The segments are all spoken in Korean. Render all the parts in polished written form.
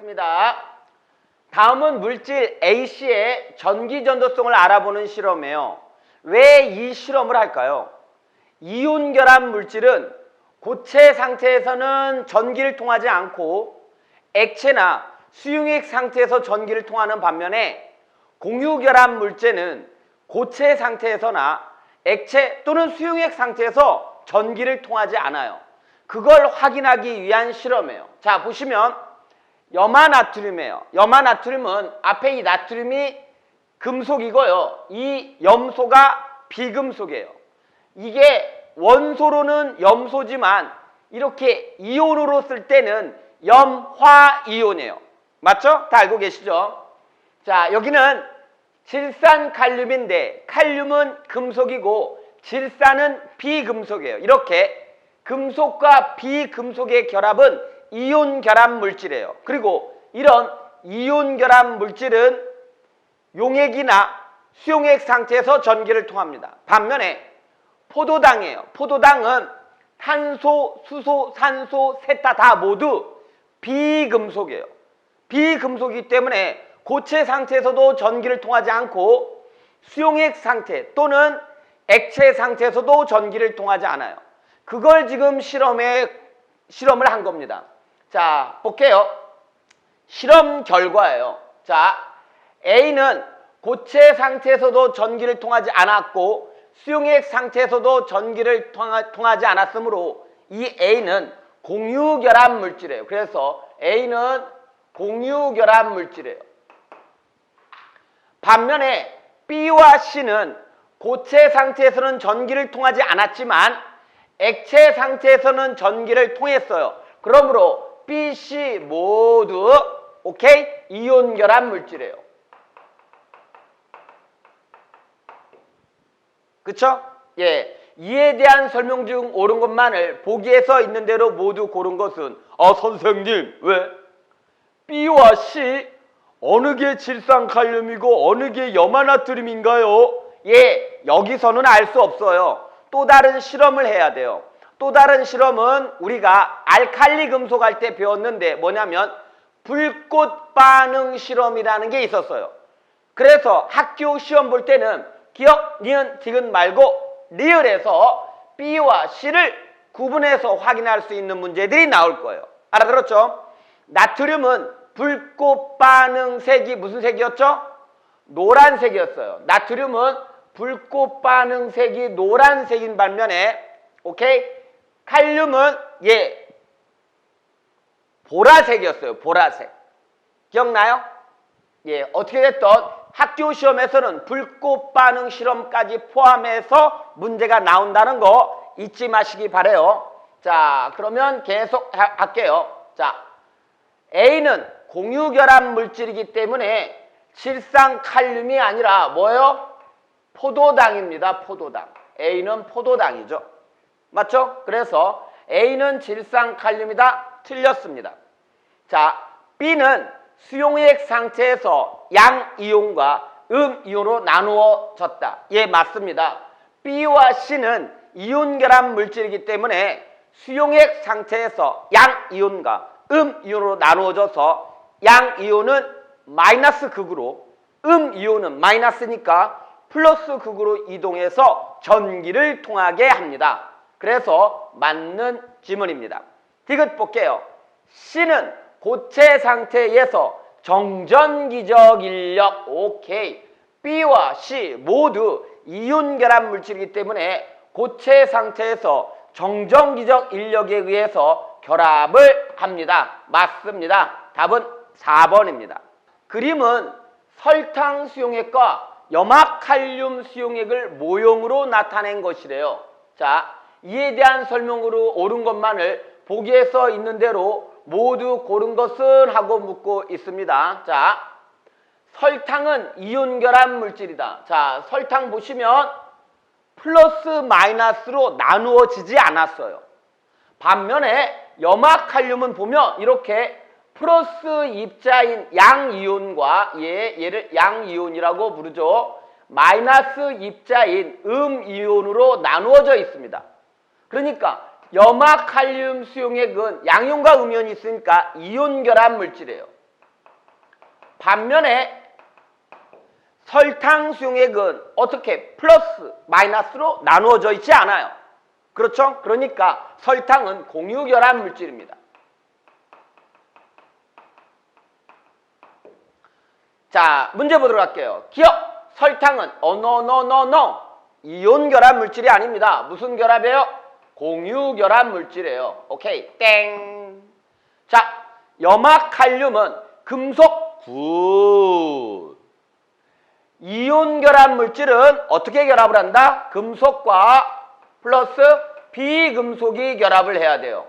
하겠습니다. 다음은 물질 A씨의 전기전도성을 알아보는 실험이에요. 왜 이 실험을 할까요? 이온 결합 물질은 고체 상태에서는 전기를 통하지 않고 액체나 수용액 상태에서 전기를 통하는 반면에 공유 결합 물질은 고체 상태에서나 액체 또는 수용액 상태에서 전기를 통하지 않아요. 그걸 확인하기 위한 실험이에요. 자, 보시면 염화나트륨이에요. 염화나트륨은 앞에 이 나트륨이 금속이고요. 이 염소가 비금속이에요. 이게 원소로는 염소지만 이렇게 이온으로 쓸 때는 염화이온이에요. 맞죠? 다 알고 계시죠? 자, 여기는 질산칼륨인데 칼륨은 금속이고 질산은 비금속이에요. 이렇게 금속과 비금속의 결합은 이온 결합 물질이에요. 그리고 이런 이온 결합 물질은 용액이나 수용액 상태에서 전기를 통합니다. 반면에 포도당이에요. 포도당은 탄소, 수소, 산소, 세타 다 모두 비금속이에요. 비금속이기 때문에 고체 상태에서도 전기를 통하지 않고 수용액 상태 또는 액체 상태에서도 전기를 통하지 않아요. 그걸 지금 실험을 한 겁니다. 자, 볼게요. 실험 결과예요. 자, A는 고체 상태에서도 전기를 통하지 않았고 수용액 상태에서도 전기를 통하지 않았으므로 이 A는 공유결합 물질이에요. 그래서 A는 공유결합 물질이에요. 반면에 B와 C는 고체 상태에서는 전기를 통하지 않았지만 액체 상태에서는 전기를 통했어요. 그러므로 B, C 모두 오케이? 이온 결합 물질이에요. 그쵸? 예. 이에 대한 설명 중 옳은 것만을 보기에서 있는 대로 모두 고른 것은 선생님 왜? B와 C 어느 게 질산칼륨이고 어느 게 염화나트륨인가요? 예, 여기서는 알 수 없어요. 또 다른 실험을 해야 돼요. 또 다른 실험은 우리가 알칼리 금속 할 때 배웠는데 뭐냐면 불꽃 반응 실험이라는 게 있었어요. 그래서 학교 시험 볼 때는 기억, 니은, 디귿 말고 리을에서 B와 C를 구분해서 확인할 수 있는 문제들이 나올 거예요. 알아들었죠? 나트륨은 불꽃 반응 색이 무슨 색이었죠? 노란색이었어요. 나트륨은 불꽃 반응 색이 노란색인 반면에 오케이? 칼륨은 보라색이었어요. 보라색. 기억나요? 예, 어떻게 됐든 학교 시험에서는 불꽃 반응 실험까지 포함해서 문제가 나온다는 거 잊지 마시기 바래요. 자, 그러면 계속 할게요. 자, A는 공유결합 물질이기 때문에 질산칼륨이 아니라 뭐예요? 포도당입니다. 포도당. A는 포도당이죠. 맞죠? 그래서 A는 질산칼륨이다. 틀렸습니다. 자, B는 수용액 상태에서 양이온과 음이온으로 나누어졌다. 예, 맞습니다. B와 C는 이온결합 물질이기 때문에 수용액 상태에서 양이온과 음이온으로 나누어져서 양이온은 마이너스 극으로 음이온은 마이너스니까 플러스 극으로 이동해서 전기를 통하게 합니다. 그래서 맞는 지문입니다. 디귿 볼게요. C는 고체 상태에서 정전기적 인력 오케이. B와 C 모두 이온 결합 물질이기 때문에 고체 상태에서 정전기적 인력에 의해서 결합을 합니다. 맞습니다. 답은 4번입니다. 그림은 설탕 수용액과 염화칼륨 수용액을 모형으로 나타낸 것이래요. 자, 이에 대한 설명으로 옳은 것만을 보기에서 있는 대로 모두 고른 것은 하고 묻고 있습니다. 자, 설탕은 이온 결합 물질이다. 자, 설탕 보시면 플러스 마이너스로 나누어지지 않았어요. 반면에 염화칼륨은 보면 이렇게 플러스 입자인 양이온과 얘를 양이온이라고 부르죠. 마이너스 입자인 음이온으로 나누어져 있습니다. 그러니까 염화칼륨 수용액은 양이온과 음이온이 있으니까 이온 결합 물질이에요. 반면에 설탕 수용액은 어떻게 플러스 마이너스로 나누어져 있지 않아요. 그렇죠? 그러니까 설탕은 공유결합 물질입니다. 자, 문제 보도록 할게요. 기억! 설탕은 no 이온 결합 물질이 아닙니다. 무슨 결합이에요? 공유 결합 물질이에요. 오케이, 땡. 자, 염화 칼륨은 금속 굿. 이온 결합 물질은 어떻게 결합을 한다? 금속과 플러스 비금속이 결합을 해야 돼요.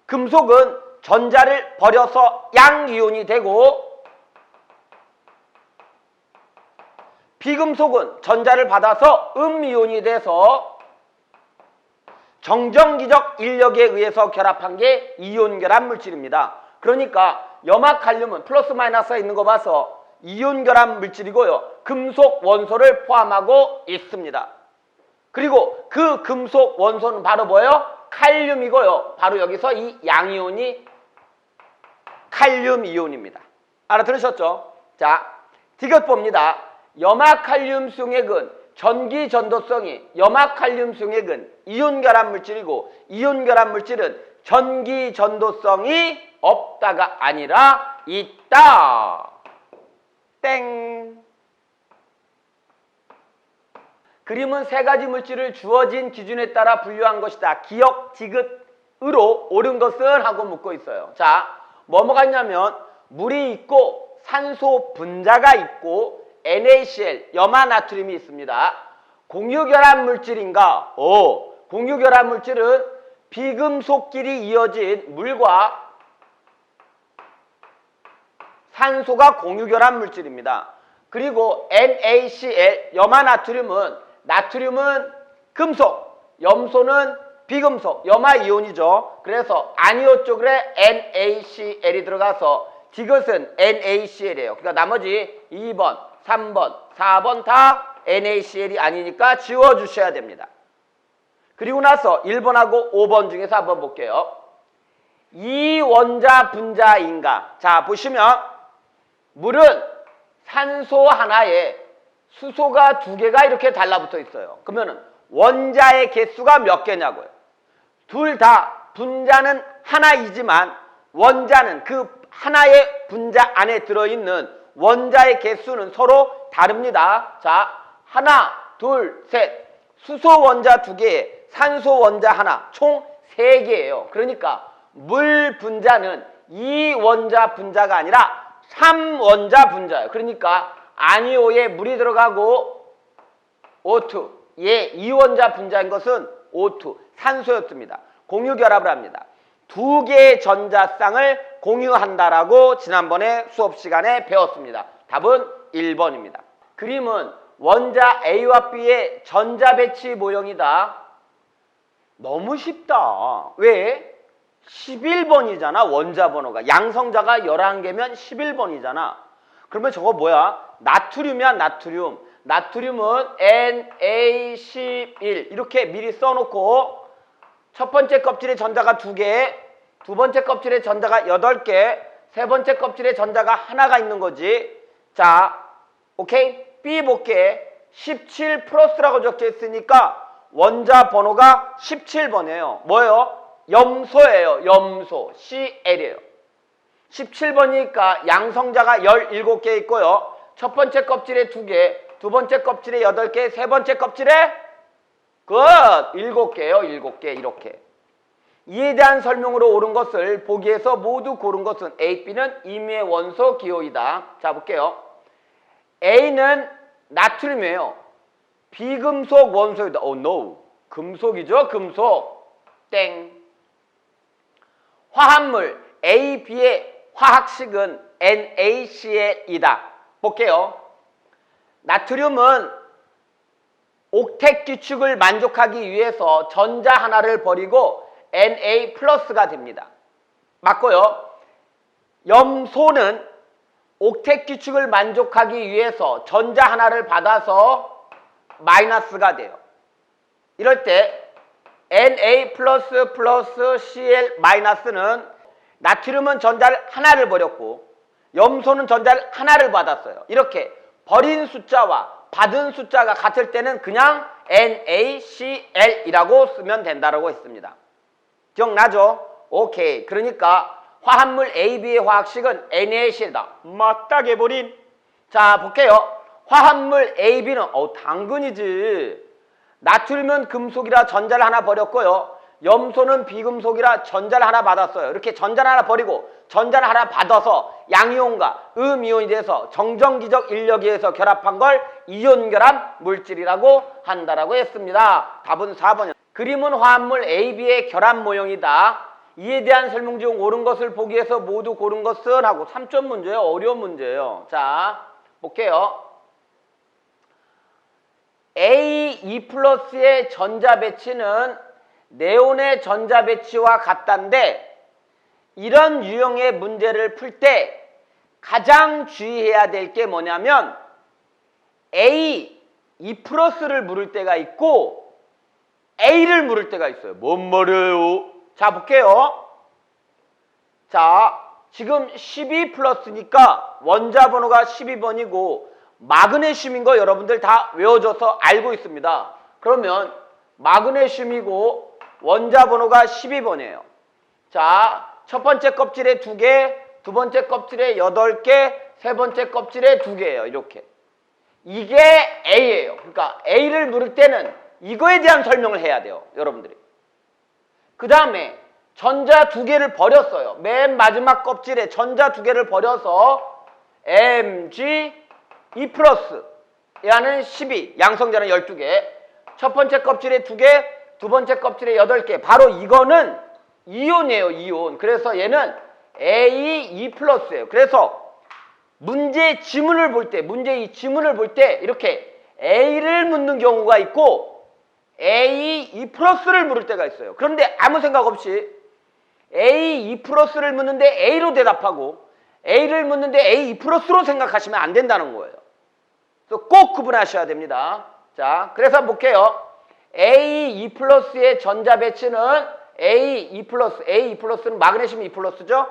금속은 전자를 버려서 양이온이 되고 비금속은 전자를 받아서 음이온이 돼서 정전기적 인력에 의해서 결합한 게 이온 결합 물질입니다. 그러니까 염화칼륨은 플러스 마이너스가 있는 거 봐서 이온 결합 물질이고요. 금속 원소를 포함하고 있습니다. 그리고 그 금속 원소는 바로 뭐예요? 칼륨이고요. 바로 여기서 이 양이온이 칼륨 이온입니다. 알아들으셨죠? 자, 디귿 봅니다. 염화칼륨 수용액은 전기 전도성이 염화칼륨 수용액은 이온 결합 물질이고 이온 결합 물질은 전기 전도성이 없다가 아니라 있다. 땡. 그림은 세 가지 물질을 주어진 기준에 따라 분류한 것이다. 기억, 디귿으로 옳은 것은 하고 묻고 있어요. 자, 뭐가 있냐면 물이 있고 산소 분자가 있고 NaCl, 염화나트륨이 있습니다. 공유결합 물질인가? 공유결합 물질은 비금속끼리 이어진 물과 산소가 공유결합 물질입니다. 그리고 NaCl, 염화나트륨은 나트륨은 금속, 염소는 비금속, 염화이온이죠. 그래서 아니오 쪽에 NaCl이 들어가서 디귿은 NaCl이에요. 그러니까 나머지 2번, 3번, 4번 다 NaCl이 아니니까 지워주셔야 됩니다. 그리고 나서 1번하고 5번 중에서 한번 볼게요. 이원자 분자인가? 자, 보시면 물은 산소 하나에 수소가 2개가 이렇게 달라붙어 있어요. 그러면 원자의 개수가 몇 개냐고요? 둘 다 분자는 하나이지만 원자는 그 하나의 분자 안에 들어있는 원자의 개수는 서로 다릅니다. 자, 하나, 둘, 셋. 수소 원자 2개, 산소 원자 하나, 총 3개예요. 그러니까 물 분자는 2원자 분자가 아니라 3원자 분자예요. 그러니까 아니오에 물이 들어가고 O2, 얘 2원자 분자인 것은 O2, 산소였습니다. 공유 결합을 합니다. 2개의 전자쌍을 공유한다라고 지난번에 수업 시간에 배웠습니다. 답은 1번입니다. 그림은 원자 A와 B의 전자 배치 모형이다. 너무 쉽다. 왜? 11번이잖아. 원자 번호가. 양성자가 11개면 11번이잖아. 그러면 저거 뭐야? 나트륨이야, 나트륨. 나트륨은 Na11 이렇게 미리 써놓고 첫 번째 껍질에 전자가 2개, 두 번째 껍질에 전자가 8개, 세 번째 껍질에 전자가 하나가 있는 거지. 자, 오케이? B 볼게. 17 플러스라고 적혀 있으니까 원자 번호가 17번이에요. 뭐예요? 염소예요. 염소. Cl이에요. 17번이니까 양성자가 17개 있고요. 첫 번째 껍질에 2개, 두 번째 껍질에 8개, 세 번째 껍질에 굿! 7개예요. 7개 이렇게. 이에 대한 설명으로 옳은 것을 보기에서 모두 고른 것은 A, B는 임의의 원소 기호이다. 자, 볼게요. A는 나트륨이에요. 비금속 원소이다. no. 금속이죠. 금속. 땡. 화합물 A, B의 화학식은 NaCl이다. 볼게요. 나트륨은 옥텟 규칙을 만족하기 위해서 전자 하나를 버리고 Na 플러스가 됩니다. 맞고요. 염소는 옥텟 규칙을 만족하기 위해서 전자 하나를 받아서 마이너스가 돼요. 이럴 때 Na 플러스 Cl 마이너스는 나트륨은 전자를 하나를 버렸고 염소는 전자를 하나를 받았어요. 이렇게 버린 숫자와 받은 숫자가 같을 때는 그냥 NaCl이라고 쓰면 된다고 했습니다. 기억나죠? 오케이. 그러니까 화합물 AB의 화학식은 NaCl이다. 맞다게 버린. 자, 볼게요. 화합물 AB는 당근이지. 나트륨은 금속이라 전자를 하나 버렸고요. 염소는 비금속이라 전자를 하나 받았어요. 이렇게 전자를 하나 버리고 전자를 하나 받아서 양이온과 음이온이 돼서 정전기적 인력에 의해서 결합한 걸 이온결합 물질이라고 한다라고 했습니다. 답은 4번이요. 그림은 화합물 AB의 결합 모형이다. 이에 대한 설명 중 옳은 것을 보기 위해서 모두 고른 것은 하고 3점 문제예요. 어려운 문제예요. 자, 볼게요. A2 플러스의 전자 배치는 네온의 전자 배치와 같단데 이런 유형의 문제를 풀 때 가장 주의해야 될 게 뭐냐면 A2 플러스를 물을 때가 있고 A를 물을 때가 있어요. 뭔 말이에요? 자, 볼게요. 자, 지금 12 플러스니까 원자 번호가 12번이고 마그네슘인 거 여러분들 다 외워줘서 알고 있습니다. 그러면 마그네슘이고 원자 번호가 12번이에요. 자, 첫 번째 껍질에 2개, 두 번째 껍질에 8개, 세 번째 껍질에 2개예요. 이렇게. 이게 A예요. 그러니까 A를 물을 때는 이거에 대한 설명을 해야 돼요. 여러분들이. 그 다음에 전자 2개를 버렸어요. 맨 마지막 껍질에 전자 2개를 버려서 Mg2 플러스 얘는 12, 양성자는 12개. 첫 번째 껍질에 2개, 두 번째 kop질에 8개. 바로 이거는 이온이에요, 이온. 그래서 얘는 A2 플러스예요. 그래서 문제 지문을 볼 때, 지문을 볼 때 이렇게 A를 묻는 경우가 있고 A2 플러스를 물을 때가 있어요. 그런데 아무 생각 없이 A2 플러스를 묻는데 A로 대답하고 A를 묻는데 A2 플러스로 생각하시면 안 된다는 거예요. 그래서 꼭 구분하셔야 됩니다. 자, 그래서 볼게요. A2 플러스의 전자 배치는 A2 플러스는 마그네슘 2 플러스죠.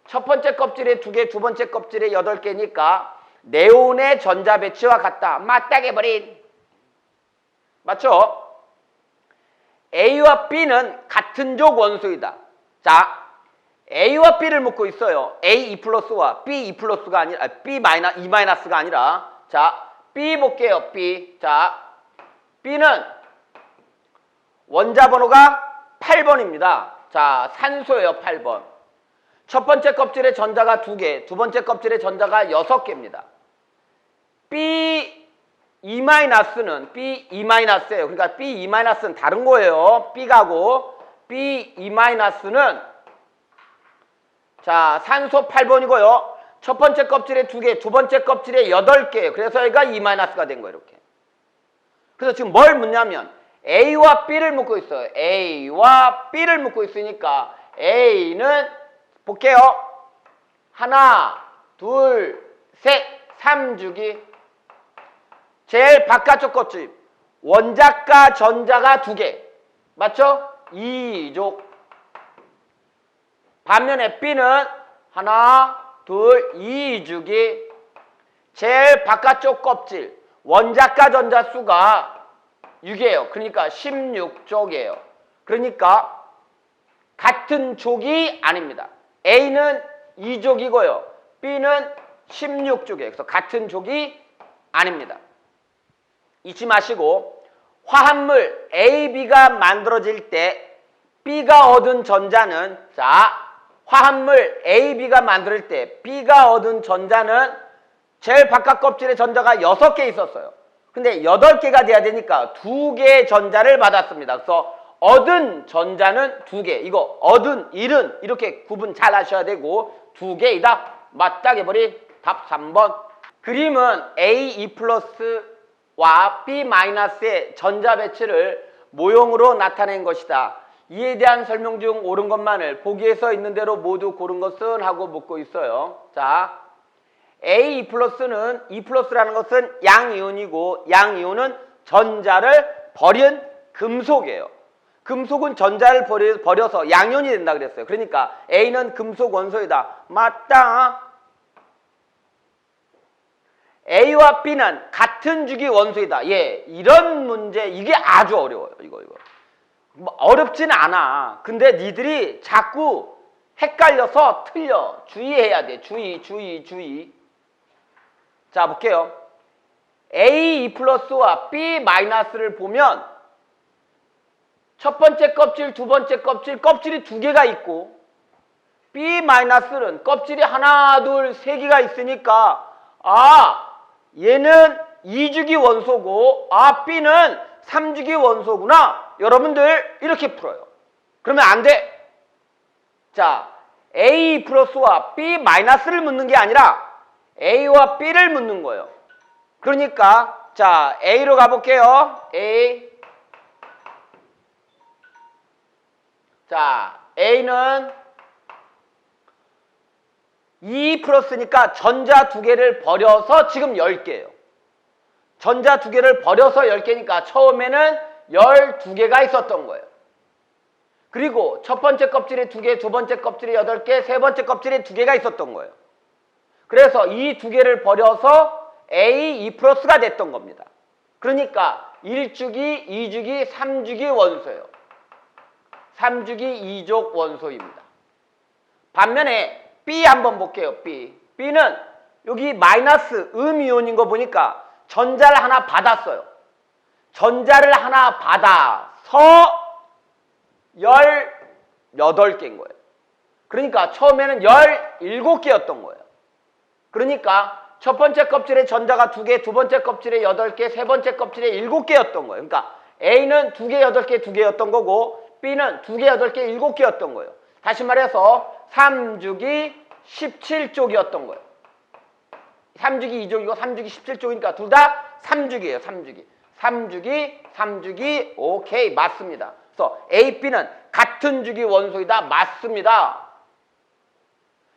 첫 번째 껍질에 2개, 두 번째 껍질에 8개니까 네온의 전자 배치와 같다. 맞다게 버린. 맞죠? A와 B는 같은 족 원소이다. 자, A와 B를 묻고 있어요. A2 플러스와 B2 플러스가 아니라 B 마이너스 2 마이너스가 아니라 자, B 볼게요. B. 자, B는 원자 번호가 8번입니다. 자, 산소예요. 8번. 첫 번째 껍질에 전자가 2개, 두 번째 껍질에 전자가 6개입니다. B2-는 B2-예요. 그러니까 B2-는 다른 거예요. B가고 B2-는 자, 산소 8번이고요. 첫 번째 껍질에 2개, 두 번째 껍질에 8개예요. 그래서 얘가 2-가 된 거예요. 이렇게. 그래서 지금 뭘 묻냐면 A와 B를 묻고 있어요. A와 B를 묻고 있으니까 A는 볼게요. 하나, 둘, 셋, 3주기. 제일 바깥쪽 껍질. 원자과 전자가 2개. 맞죠? 2족. 반면에 B는 하나, 둘, 2주기. 제일 바깥쪽 껍질. 원자과 전자 수가 6이에요. 그러니까 16족이에요. 그러니까 같은 족이 아닙니다. A는 2족이고요. B는 16족이에요. 그래서 같은 족이 아닙니다. 잊지 마시고 화합물 AB가 만들어질 때 B가 얻은 전자는 자, 화합물 AB가 만들 때 B가 얻은 전자는 제일 바깥 껍질에 전자가 6개 있었어요. 근데 8개가 돼야 되니까 2개의 전자를 받았습니다. 그래서 얻은 전자는 2개. 이거 얻은, 잃은 이렇게 구분 잘 하셔야 되고 2개이다. 맞다게 버린 답 3번. 그림은 A2 플러스와 B 마이너스의 전자 배치를 모형으로 나타낸 것이다. 이에 대한 설명 중 옳은 것만을 보기에서 있는 대로 모두 고른 것은 하고 묻고 있어요. 자, A2 플러스는 2 플러스라는 것은 양이온이고 양이온은 전자를 버린 금속이에요. 금속은 전자를 버려서 양이온이 된다 그랬어요. 그러니까 A는 금속 원소이다. 맞다. A와 B는 같은 주기 원소이다. 예, 이런 문제 이게 아주 어려워요. 이거. 뭐 어렵진 않아. 근데 니들이 자꾸 헷갈려서 틀려. 주의해야 돼. 주의. 자, 볼게요. A 플러스와 B 마이너스를 보면 첫 번째 껍질, 두 번째 껍질, 껍질이 두 개가 있고 B 마이너스는 껍질이 하나, 둘, 세 개가 있으니까 얘는 2주기 원소고 B는 3주기 원소구나. 여러분들 이렇게 풀어요. 그러면 안 돼. 자, A 플러스와 B 마이너스를 묻는 게 아니라 A와 B를 묻는 거예요. 그러니까 자, A로 가볼게요. A. 자, A는 2 플러스니까 전자 두 개를 버려서 지금 10개예요. 전자 두 개를 버려서 10개니까 처음에는 12개가 있었던 거예요. 그리고 첫 번째 껍질에 2개, 두 번째 kop질에 8개, 세 번째 껍질에 2개가 있었던 거예요. 그래서 이 두 개를 버려서 A, 2 플러스가 됐던 겁니다. 그러니까 1주기, 2주기, 3주기 원소예요. 3주기 2족 원소입니다. 반면에 B 한번 볼게요. B는 여기 마이너스 음이온인 거 보니까 전자를 하나 받았어요. 전자를 하나 받아서 18개인 거예요. 그러니까 처음에는 17개였던 거예요. 그러니까 첫 번째 껍질에 전자가 2개, 두 번째 껍질에 8개, 세 번째 껍질에 7개였던 거예요. 그러니까 A는 2개, 8개, 2개였던 거고 B는 2개, 8개, 7개였던 거예요. 다시 말해서 3주기 17쪽이었던 거예요. 3주기 2족이고 3주기 17쪽이니까 둘 다 3주기예요. 3주기. 오케이, 맞습니다. 그래서 A, B는 같은 주기 원소이다. 맞습니다.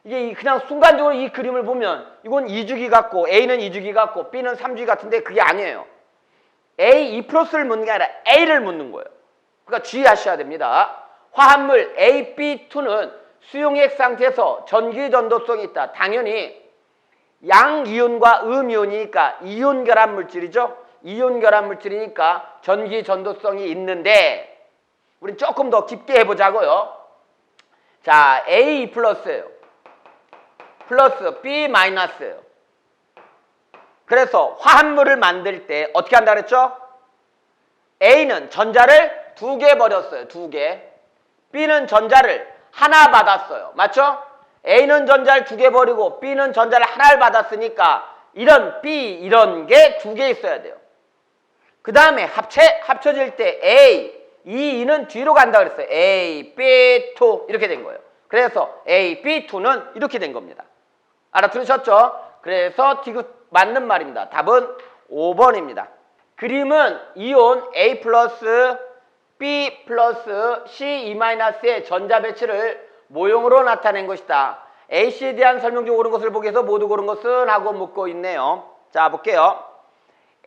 이게 그냥 순간적으로 이 그림을 보면 이건 2주기 같고 A는 2주기 같고 B는 3주기 같은데 그게 아니에요. A, 2 플러스를 묻는 게 아니라 A를 묻는 거예요. 그러니까 주의하셔야 됩니다. 화합물 AB2는 수용액 상태에서 전기 전도성이 있다. 당연히 양이온과 음이온이니까 이온 결합 물질이죠. 이온 결합 물질이니까 전기 전도성이 있는데 우리 조금 더 깊게 해보자고요. 자, A 플러스예요. 플러스 B 마이너스예요. 그래서 화합물을 만들 때 어떻게 한다 그랬죠? A는 전자를 2개 버렸어요. 2개. B는 전자를 하나 받았어요. 맞죠? A는 전자를 2개 버리고 B는 전자를 하나를 받았으니까 이런 B 이런 게 2개 있어야 돼요. 그 다음에 합쳐질 때 A, E는 뒤로 간다 그랬어요. A, B2 이렇게 된 거예요. 그래서 A, B2는 이렇게 된 겁니다. 알아들으셨죠? 그래서 디귿 맞는 말입니다. 답은 5번입니다. 그림은 이온 A 플러스 B 플러스 C2-의 전자 배치를 모형으로 나타낸 것이다. AC에 대한 설명 중 옳은 것을 보기 위해서 모두 고른 것은 하고 묻고 있네요. 자, 볼게요.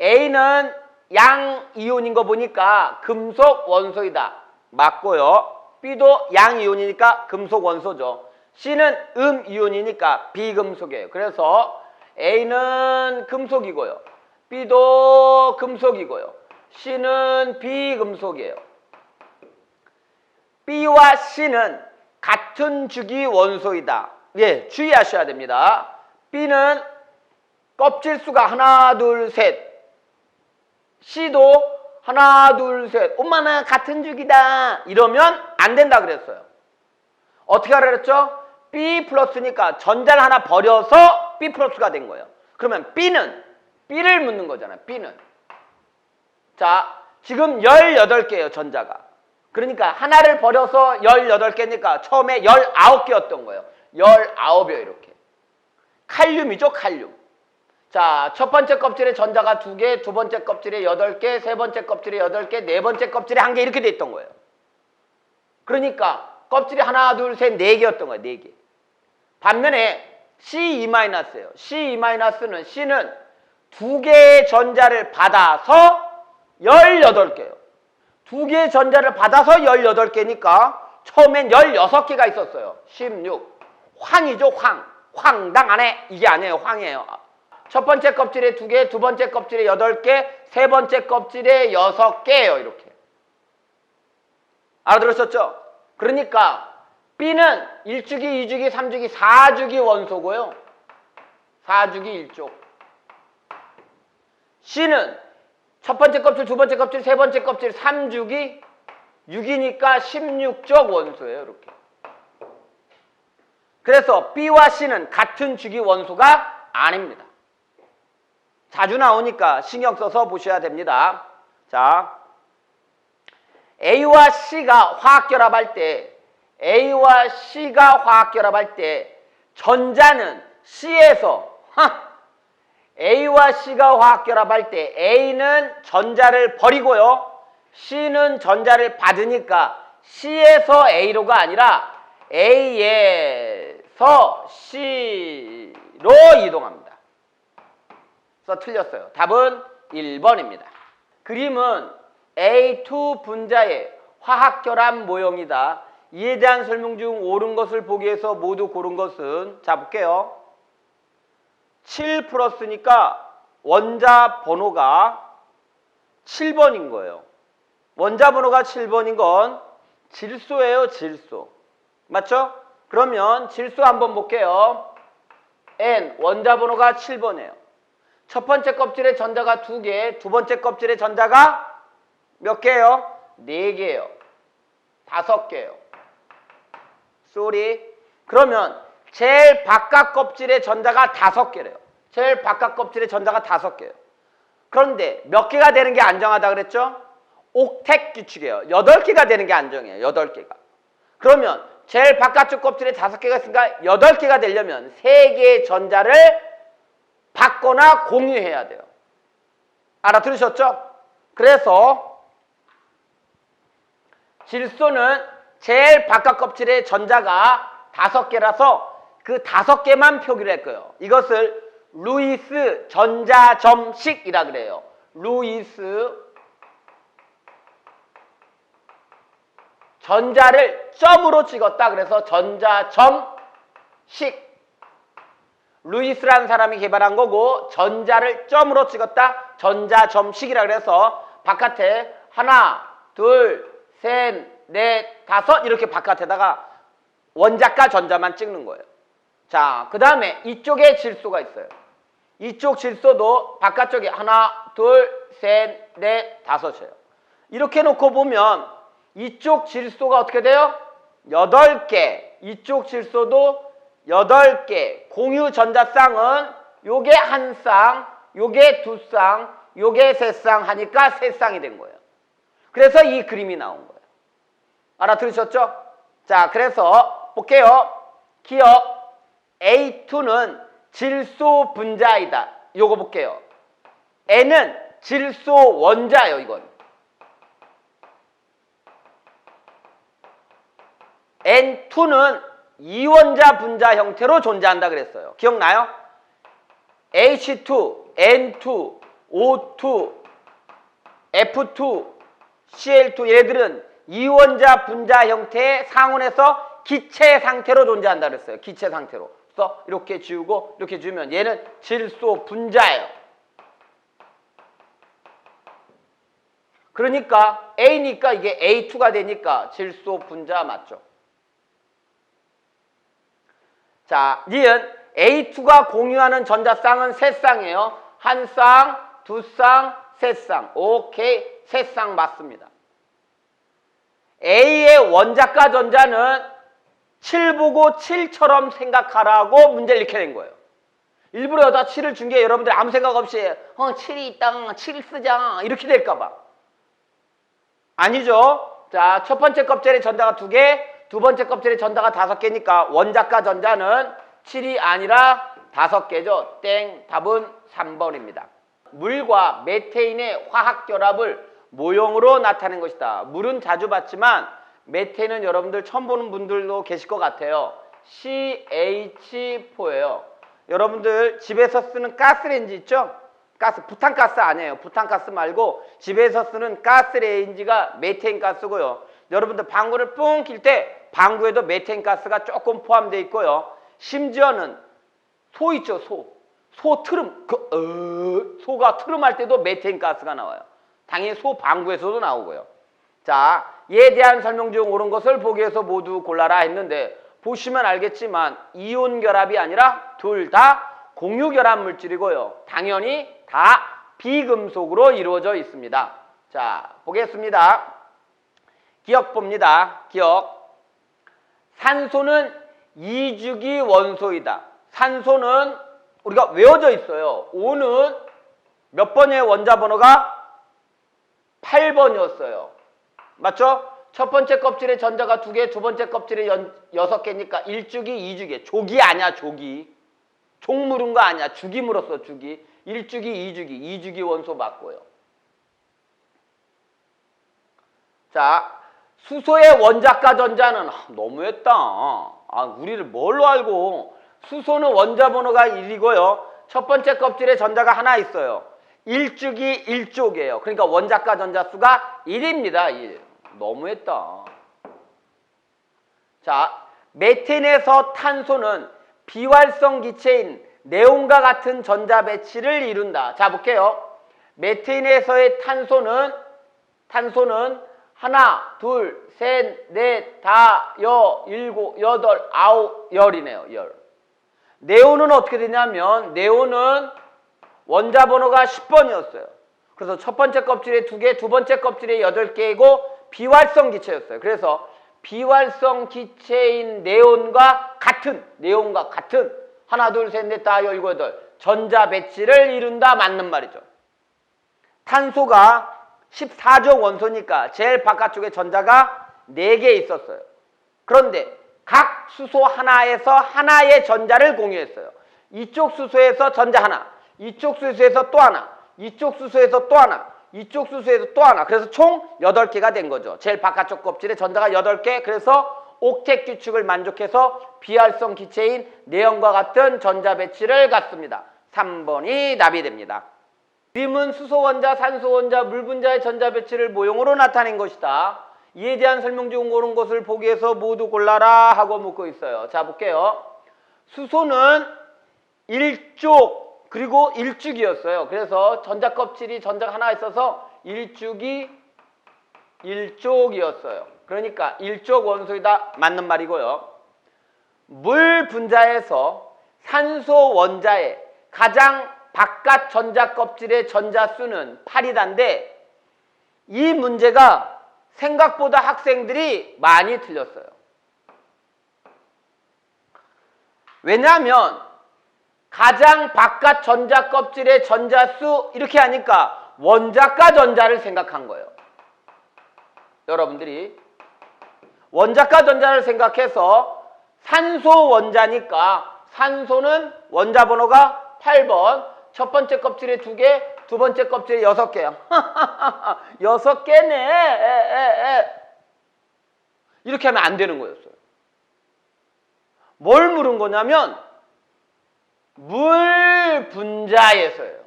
A는 양이온인 거 보니까 금속 원소이다. 맞고요. B도 양이온이니까 금속 원소죠. C는 음이온이니까 비금속이에요. 그래서 A는 금속이고요. B도 금속이고요. C는 비금속이에요. B와 C는 같은 주기 원소이다. 예, 주의하셔야 됩니다. B는 껍질 수가 하나, 둘, 셋. C도 하나, 둘, 셋. 엄마나 같은 주기다. 이러면 안 된다 그랬어요. 어떻게 하라 그랬죠? B 플러스니까 전자를 하나 버려서 B 플러스가 된 거예요. 그러면 B를 묻는 거잖아요. B는. 자, 지금 18개예요, 전자가. 그러니까 하나를 버려서 18개니까 처음에 19개였던 거예요. 19이에요, 이렇게. 칼륨이죠, 칼륨. 자, 첫 번째 껍질에 전자가 2개, 두 번째 껍질에 8개, 세 번째 껍질에 8개, 네 번째 껍질에 1개 이렇게 돼 있던 거예요. 그러니까 껍질이 하나, 둘, 셋, 4개였던 거예요, 4개. 반면에 C2-예요. C2-는 C는 2개의 전자를 받아서 18개예요. 2개의 전자를 받아서 18개니까 처음엔 16개가 있었어요. 16. 황이죠, 황. 황당 안에 이게 아니에요, 황이에요. 첫 번째 껍질에 2개, 두 번째 껍질에 8개, 세 번째 껍질에 6개예요. 이렇게. 알아들으셨죠? 그러니까 B는 1주기, 2주기, 3주기, 4주기 원소고요. 4주기 1쪽. C는 첫 번째 껍질, 두 번째 껍질, 세 번째 껍질, 3주기 6이니까 16쪽 원소예요. 이렇게. 그래서 B와 C는 같은 주기 원소가 아닙니다. 자주 나오니까 신경 써서 보셔야 됩니다. 자, A와 C가 화학결합할 때 전자는 C에서 A와 C가 화학결합할 때 A는 전자를 버리고요. C는 전자를 받으니까 C에서 A로가 아니라 A에서 C로 이동합니다. 그래서 틀렸어요. 답은 1번입니다. 그림은 A2 분자의 화학결합 모형이다. 이에 대한 설명 중 옳은 것을 보기 위해서 모두 고른 것은, 자 볼게요. 7 플러스니까 원자 번호가 7번인 거예요. 원자 번호가 7번인 건 질소예요. 질소. 맞죠? 그러면 질소 한번 볼게요. N 원자 번호가 7번이에요. 첫 번째 껍질에 전자가 2개, 두 번째 껍질에 전자가 몇 개예요? 4개예요. 5개예요. 쏘리. 그러면 제일 바깥 껍질에 전자가 5개래요. 제일 바깥 껍질에 전자가 5개예요. 그런데 몇 개가 되는 게 안정하다 그랬죠? 옥텟 규칙이에요. 8개가 되는 게 안정이에요. 8개가. 그러면 제일 바깥쪽 껍질에 5개가 있으니까 8개가 되려면 3개의 전자를 받거나 공유해야 돼요. 알아들으셨죠? 그래서 질소는 제일 바깥 껍질에 전자가 5개라서 그 5개만 표기를 할 거예요. 이것을 루이스 전자점식이라 그래요. 루이스 전자를 점으로 찍었다. 그래서 전자점식. 루이스라는 사람이 개발한 거고 전자를 점으로 찍었다. 전자점식이라 그래서 바깥에 하나, 둘, 셋, 넷, 5 이렇게 바깥에다가 원자과 전자만 찍는 거예요. 자, 그 다음에 이쪽에 질소가 있어요. 이쪽 질소도 바깥쪽에 하나, 둘, 셋, 넷, 5이에요. 이렇게 놓고 보면 이쪽 질소가 어떻게 돼요? 8개. 이쪽 질소도 8개. 공유 전자쌍은 요게 1쌍, 요게 2쌍, 요게 3쌍 하니까 3쌍이 된 거예요. 그래서 이 그림이 나온 거예요. 알아들으셨죠? 자, 그래서 볼게요. 기억. A2는 질소 분자이다. 요거 볼게요. N은 질소 원자예요, 이건. N2는 이원자 분자 형태로 존재한다 그랬어요. 기억나요? H2, N2, O2, F2, Cl2 얘들은 이원자 분자 형태의 상온에서 기체 상태로 존재한다 그랬어요. 기체 상태로. 그래서 이렇게 지우고 이렇게 지우면 얘는 질소 분자예요. 그러니까 A니까 이게 A2가 되니까 질소 분자 맞죠? 자, 니은 A2가 공유하는 전자쌍은 3쌍이에요. 1쌍, 2쌍, 3쌍. 오케이, 3쌍 맞습니다. A의 원자과 전자는 7 보고 7처럼 생각하라고 문제를 이렇게 낸 거예요. 일부러 여기다 7을 준 게 여러분들 아무 생각 없이 7이 있다, 7 쓰자 이렇게 될까 봐. 아니죠. 자, 첫 번째 껍질에 전자가 2개, 두 번째 껍질에 전자가 5개니까 원자과 전자는 7이 아니라 5개죠. 땡. 답은 3번입니다. 물과 메테인의 화학결합을 모형으로 나타낸 것이다. 물은 자주 봤지만 메테인은 여러분들 처음 보는 분들도 계실 것 같아요. CH4예요. 여러분들 집에서 쓰는 가스레인지 있죠? 가스, 부탄가스 아니에요. 부탄가스 말고 집에서 쓰는 가스레인지가 메테인 가스고요. 여러분들 방구를 뿡 낄 때 방구에도 메테인 가스가 조금 포함되어 있고요. 심지어는 소 있죠, 소. 소 트름, 소가 트름할 때도 메테인 가스가 나와요. 당연히 소 방구에서도 나오고요. 자, 이에 대한 설명 중 옳은 것을 보기 위해서 모두 골라라 했는데 보시면 알겠지만 이온 결합이 아니라 둘 다 공유 결합 물질이고요. 당연히 다 비금속으로 이루어져 있습니다. 자, 보겠습니다. 기억 봅니다. 기억. 산소는 이주기 원소이다. 산소는 우리가 외워져 있어요. O는 몇 번의 원자 번호가 8번이었어요. 맞죠? 첫 번째 껍질에 전자가 2개, 두 번째 kop질에 6개니까 1주기, 2주기. 조기 아니야, 조기. 종 물은 거 아니야. 주기 물었어, 주기. 1주기, 2주기. 2주기 원소 맞고요. 자, 수소의 원자가 전자는 너무했다. 우리를 뭘로 알고. 수소는 원자 번호가 1이고요. 첫 번째 껍질에 전자가 하나 있어요. 1주기 1쪽이에요. 그러니까 원자가 전자 수가 1입니다. 1. 너무했다. 자, 메탄에서 탄소는 비활성 기체인 네온과 같은 전자 배치를 이룬다. 자, 볼게요. 메탄에서의 탄소는 하나, 둘, 셋, 넷, 다, 일곱, 여덟, 아홉, 열이네요. 열. 네온은 어떻게 되냐면 네온은 원자 번호가 10번이었어요. 그래서 첫 번째 껍질에 2개, 두 번째 껍질에 8개이고 비활성 기체였어요. 그래서 비활성 기체인 네온과 같은 하나, 둘, 셋, 넷, 다, 일곱, 여덟 전자 배치를 이룬다. 맞는 말이죠. 탄소가 14종 원소니까 제일 바깥쪽에 전자가 4개 있었어요. 그런데 각 수소 하나에서 하나의 전자를 공유했어요. 이쪽 수소에서 전자 하나, 이쪽 수소에서 또 하나, 이쪽 수소에서 또 하나, 이쪽 수소에서 또 하나. 그래서 총 8개가 된 거죠. 제일 바깥쪽 껍질에 전자가 8개. 그래서 옥텟 규칙을 만족해서 비활성 기체인 네온과 같은 전자 배치를 갖습니다. 3번이 답이 됩니다. 그림은 수소 원자, 산소 원자, 물 분자의 전자 배치를 모형으로 나타낸 것이다. 이에 대한 설명 중 옳은 것을 보기 위해서 모두 골라라 하고 묻고 있어요. 자, 볼게요. 수소는 1쪽 그리고 1주기였어요. 그래서 전자 껍질이 전자가 하나 있어서 1주기 1쪽이었어요. 그러니까 1쪽 원소이다. 맞는 말이고요. 물 분자에서 산소 원자의 가장 바깥 전자 껍질의 전자 수는 8이다인데 이 문제가 생각보다 학생들이 많이 틀렸어요. 왜냐하면 가장 바깥 전자 껍질의 전자 수 이렇게 하니까 원자가 전자를 생각한 거예요. 여러분들이 원자가 전자를 생각해서 산소 원자니까 산소는 원자 번호가 8번 첫 번째 껍질에 2개, 두 번째 껍질에 6개야. 6개네. 이렇게 하면 안 되는 거였어요. 뭘 물은 거냐면 물 분자에서예요.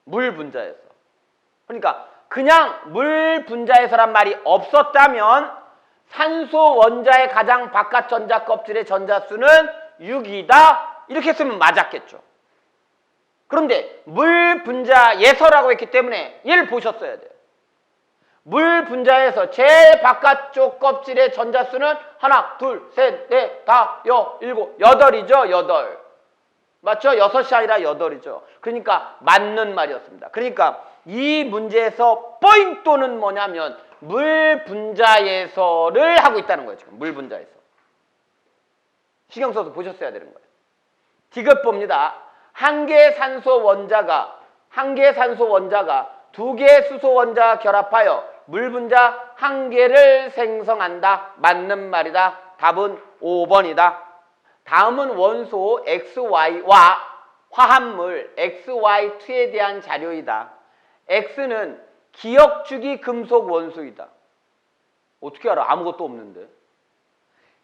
물 분자에서. 그러니까 그냥 물 분자에서란 말이 없었다면 산소 원자의 가장 바깥 전자 껍질의 전자수는 6이다. 이렇게 쓰면 맞았겠죠. 그런데 물 분자에서라고 했기 때문에 얘를 보셨어야 돼요. 물 분자에서 제일 바깥쪽 껍질의 전자수는 하나, 둘, 셋, 넷, 다, 일곱, 8이죠. 8. 맞죠? 6이 아니라 8이죠. 그러니까 맞는 말이었습니다. 그러니까 이 문제에서 포인트는 뭐냐면 물 분자에서를 하고 있다는 거예요. 지금 물 분자에서. 신경 써서 보셨어야 되는 거예요. 디귿 봅니다. 한 개의 산소 원자가 2개의 수소 원자가 결합하여 물 분자 1개를 생성한다. 맞는 말이다. 답은 5번이다. 다음은 원소 XY와 화합물 XY2에 대한 자료이다. X는 기역주기 금속 원소이다. 어떻게 알아? 아무것도 없는데.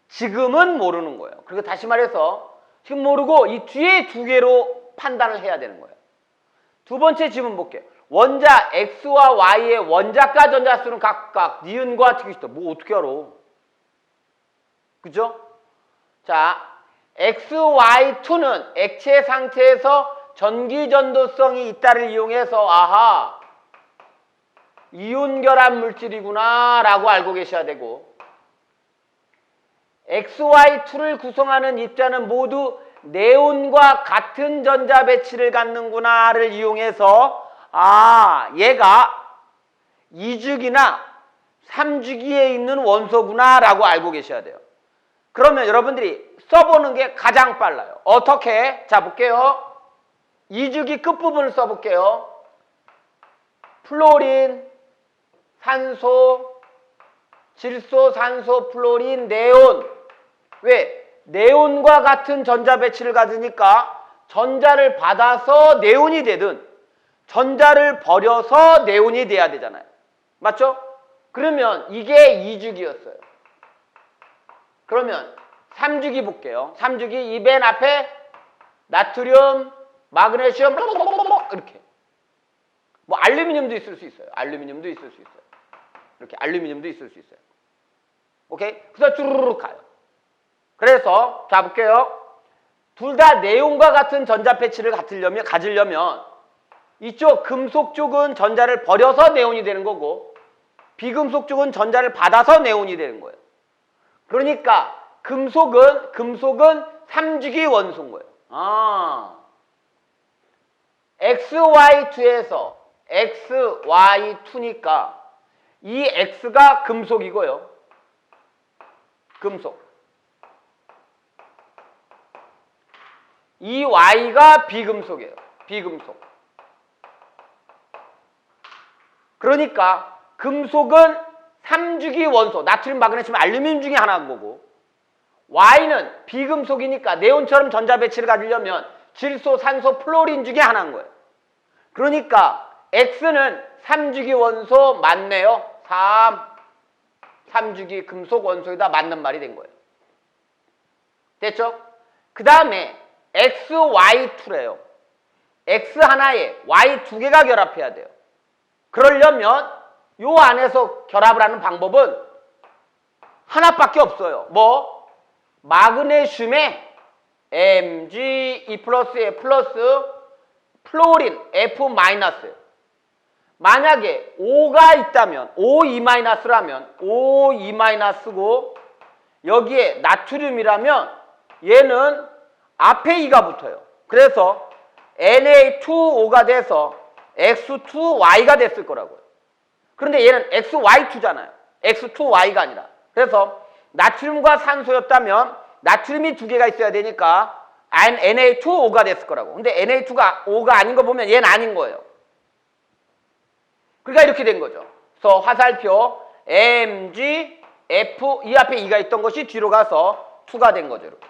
지금은 모르는 거예요. 그리고 다시 말해서 지금 모르고 이 뒤에 2개로 판단을 해야 되는 거예요. 두 번째 질문 볼게요. 원자 X와 Y의 원자가 전자수는 각각 니은과 티귿이다. 뭐 어떻게 알아? 그죠? 자, XY2는 액체 상태에서 전기 전도성이 있다를 이용해서 아하 이온 결합 물질이구나 라고 알고 계셔야 되고, XY2를 구성하는 입자는 모두 네온과 같은 전자 배치를 갖는구나를 이용해서 아 얘가 2주기나 3주기에 있는 원소구나 라고 알고 계셔야 돼요. 그러면 여러분들이 써보는 게 가장 빨라요. 어떻게? 자 볼게요. 2주기 끝부분을 써볼게요. 플로린, 산소, 질소, 산소, 플로린, 네온. 왜? 네온과 같은 전자 배치를 가지니까 전자를 받아서 네온이 되든 전자를 버려서 네온이 돼야 되잖아요. 맞죠? 그러면 이게 2주기였어요. 그러면 3주기 볼게요. 3주기 이 맨 앞에 나트륨, 마그네슘 이렇게. 뭐 알루미늄도 있을 수 있어요. 알루미늄도 있을 수 있어요. 이렇게 알루미늄도 있을 수 있어요. 오케이? 그래서 쭈르륵 가요. 그래서 자 볼게요. 둘 다 네온과 같은 전자 배치를 가지려면 이쪽 금속 쪽은 전자를 버려서 네온이 되는 거고 비금속 쪽은 전자를 받아서 네온이 되는 거예요. 그러니까 금속은 3주기 원소인 거예요. 아. XY2에서 XY2니까 이 X가 금속이고요. 금속. 이 Y가 비금속이에요. 비금속. 그러니까 금속은 3주기 원소, 나트륨, 마그네슘, 알루미늄 중에 하나인 거고 Y는 비금속이니까 네온처럼 전자 배치를 가지려면 질소, 산소, 플로린 중에 하나인 거예요. 그러니까 X는 3주기 원소 맞네요. 3주기 금속 원소에다 맞는 말이 된 거예요. 됐죠? 그 다음에 XY2래요. X 하나에 Y 두 개가 결합해야 돼요. 그러려면 요 안에서 결합을 하는 방법은 하나밖에 없어요. 뭐? 마그네슘에 Mg, E 플러스, E 플러스, 플로린, F 마이너스. 만약에 O가 있다면, O2 마이너스라면, O2 마이너스고, 여기에 나트륨이라면, 얘는 앞에 2가 붙어요. 그래서 Na2O가 돼서 X2Y가 됐을 거라고요. 그런데 얘는 XY2잖아요. X2Y가 아니라. 그래서 나트륨과 산소였다면 나트륨이 두 개가 있어야 되니까 Na2O가 됐을 거라고. 근데 Na2가 O가 아닌 거 보면 얘는 아닌 거예요. 그러니까 이렇게 된 거죠. 그래서 화살표 Mg, F 이 앞에 2가 있던 것이 뒤로 가서 2가 된 거죠. 이렇게.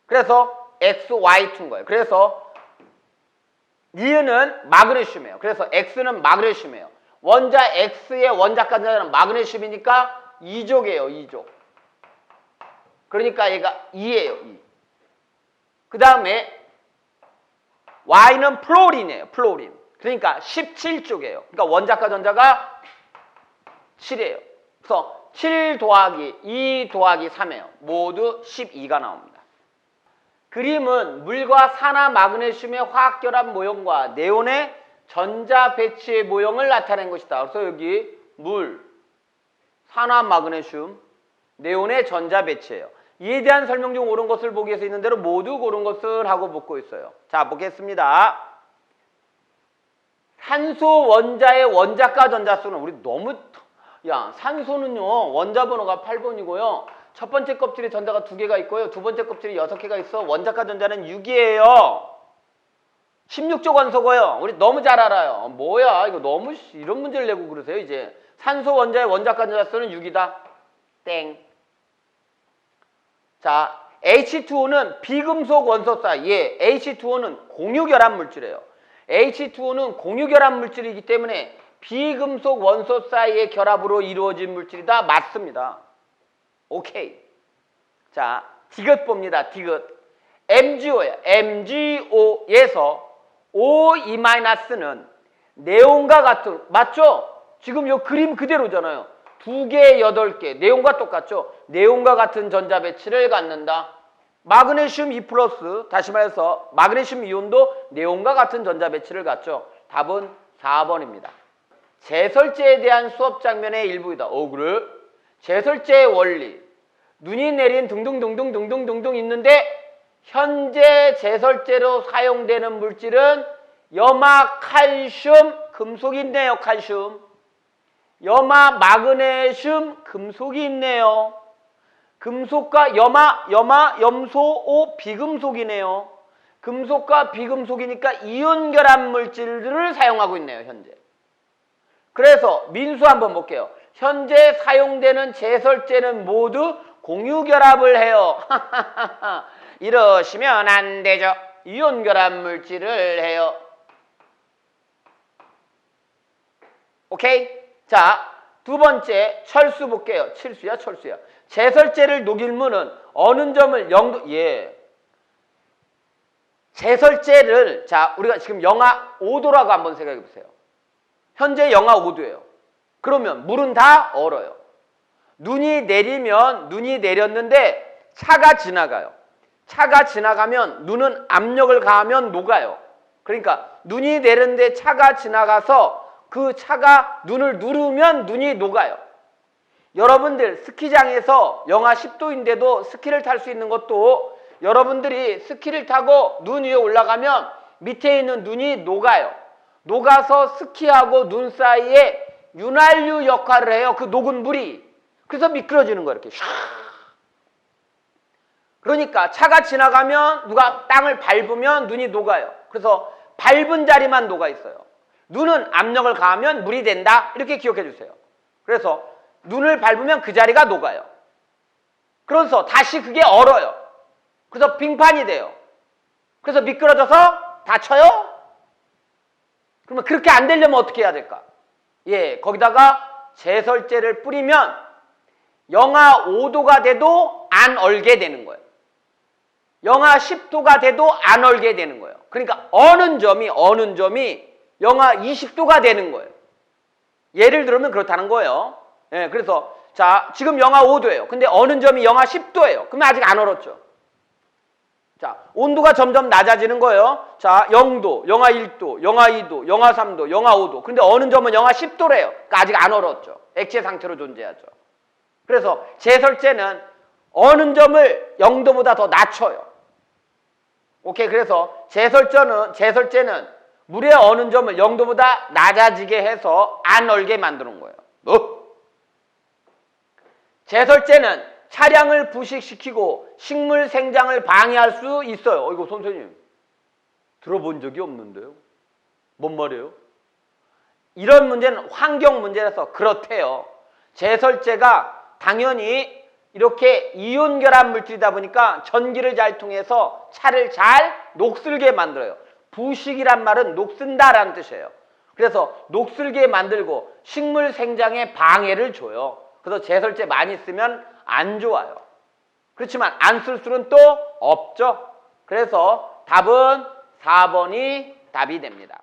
그래서 XY2인 거예요. 그래서 니은은 마그네슘이에요. 그래서 X는 마그네슘이에요. 원자 X의 원자가 마그네슘이니까 2족이에요. 2족. 그러니까 얘가 2예요. 2. 그 다음에 Y는 플로린이에요. 플로린. 그러니까 17쪽이에요. 그러니까 원자가 전자가 7이에요. 그래서 7 더하기 2 더하기 3이에요. 모두 12가 나옵니다. 그림은 물과 산화 마그네슘의 화학결합 모형과 네온의 전자 배치의 모형을 나타낸 것이다. 그래서 여기 물, 산화 마그네슘, 네온의 전자 배치예요. 이에 대한 설명 중 옳은 것을 보기 위해서 있는 대로 모두 고른 것을 하고 묻고 있어요. 자, 보겠습니다. 산소 원자의 원자가 전자수는 우리 너무 산소는요 원자 번호가 8번이고요. 첫 번째 껍질에 전자가 2개가 있고요. 두 번째 껍질에 6개가 있어. 원자가 전자는 6이에요. 16족 원소고요. 우리 너무 잘 알아요. 뭐야 이거 너무 이런 문제를 내고 그러세요. 이제 산소 원자의 원자가 전자수는 6이다. 땡. 자, H2O는 비금속 원소사. 예, H2O는 공유결합 물질이에요. H2O는 공유결합 물질이기 때문에 비금속 원소 사이의 결합으로 이루어진 물질이다. 맞습니다. 오케이. 자, 디귿 봅니다. 디귿. MgO야. MgO에서 O2-는 네온과 같은, 맞죠? 지금 요 그림 그대로잖아요. 2개, 8개. 네온과 똑같죠? 네온과 같은 전자 배치를 갖는다. 마그네슘 2 플러스, 다시 말해서 마그네슘 이온도 네온과 같은 전자 배치를 갖죠. 답은 4번입니다. 제설제에 대한 수업 장면의 일부이다. 그래? 제설제의 원리, 눈이 내린 등등등등등등등등 있는데 현재 제설제로 사용되는 물질은 염화, 칼슘, 금속이 있네요. 칼슘. 염화, 마그네슘, 금속이 있네요. 금속과 염화, 염소, 오, 비금속이네요. 금속과 비금속이니까 이온 결합 물질들을 사용하고 있네요. 현재. 그래서 민수 한번 볼게요. 현재 사용되는 제설제는 모두 공유 결합을 해요. 이러시면 안 되죠. 이온 결합 물질을 해요. 오케이? 자, 두 번째 철수 볼게요. 칠수야, 철수야. 제설제를 녹일 무는 어느 점을 0도, 제설제를, 자, 우리가 지금 영하 5도라고 한번 생각해 보세요. 현재 영하 5도예요. 그러면 물은 다 얼어요. 눈이 내리면, 눈이 내렸는데 차가 지나가요. 차가 지나가면 눈은 압력을 가하면 녹아요. 그러니까 눈이 내렸는데 차가 지나가서 그 차가 눈을 누르면 눈이 녹아요. 여러분들 스키장에서 영하 10도인데도 스키를 탈 수 있는 것도 여러분들이 스키를 타고 눈 위에 올라가면 밑에 있는 눈이 녹아요. 녹아서 스키하고 눈 사이에 윤활유 역할을 해요. 그 녹은 물이. 그래서 미끄러지는 거예요. 이렇게 샥. 그러니까 차가 지나가면 누가 땅을 밟으면 눈이 녹아요. 그래서 밟은 자리만 녹아 있어요. 눈은 압력을 가하면 물이 된다. 이렇게 기억해 주세요. 그래서 눈을 밟으면 그 자리가 녹아요. 그래서 다시 그게 얼어요. 그래서 빙판이 돼요. 그래서 미끄러져서 다쳐요? 그러면 그렇게 안 되려면 어떻게 해야 될까? 거기다가 제설제를 뿌리면 영하 5도가 돼도 안 얼게 되는 거예요. 영하 10도가 돼도 안 얼게 되는 거예요. 그러니까 어느 점이 영하 20도가 되는 거예요. 예를 들면 그렇다는 거예요. 그래서 자, 지금 영하 5도예요. 근데 어느 점이 영하 10도예요. 그러면 아직 안 얼었죠. 자, 온도가 점점 낮아지는 거예요. 자, 0도, 영하 1도, 영하 2도, 영하 3도, 영하 5도. 근데 어느 점은 영하 10도래요. 그러니까 아직 안 얼었죠. 액체 상태로 존재하죠. 그래서 제설제는 어느 점을 0도보다 더 낮춰요. 오케이, 그래서 제설제는 물의 어느 점을 0도보다 낮아지게 해서 안 얼게 만드는 거예요. 제설제는 차량을 부식시키고 식물 생장을 방해할 수 있어요. 이거 선생님 들어본 적이 없는데요. 뭔 말이에요? 이런 문제는 환경 문제라서 그렇대요. 제설제가 당연히 이렇게 이온 결합 물질이다 보니까 전기를 잘 통해서 차를 잘 녹슬게 만들어요. 부식이란 말은 녹슨다라는 뜻이에요. 그래서 녹슬게 만들고 식물 생장에 방해를 줘요. 그래서 제설제 많이 쓰면 안 좋아요. 그렇지만 안 쓸 수는 또 없죠. 그래서 답은 4번이 답이 됩니다.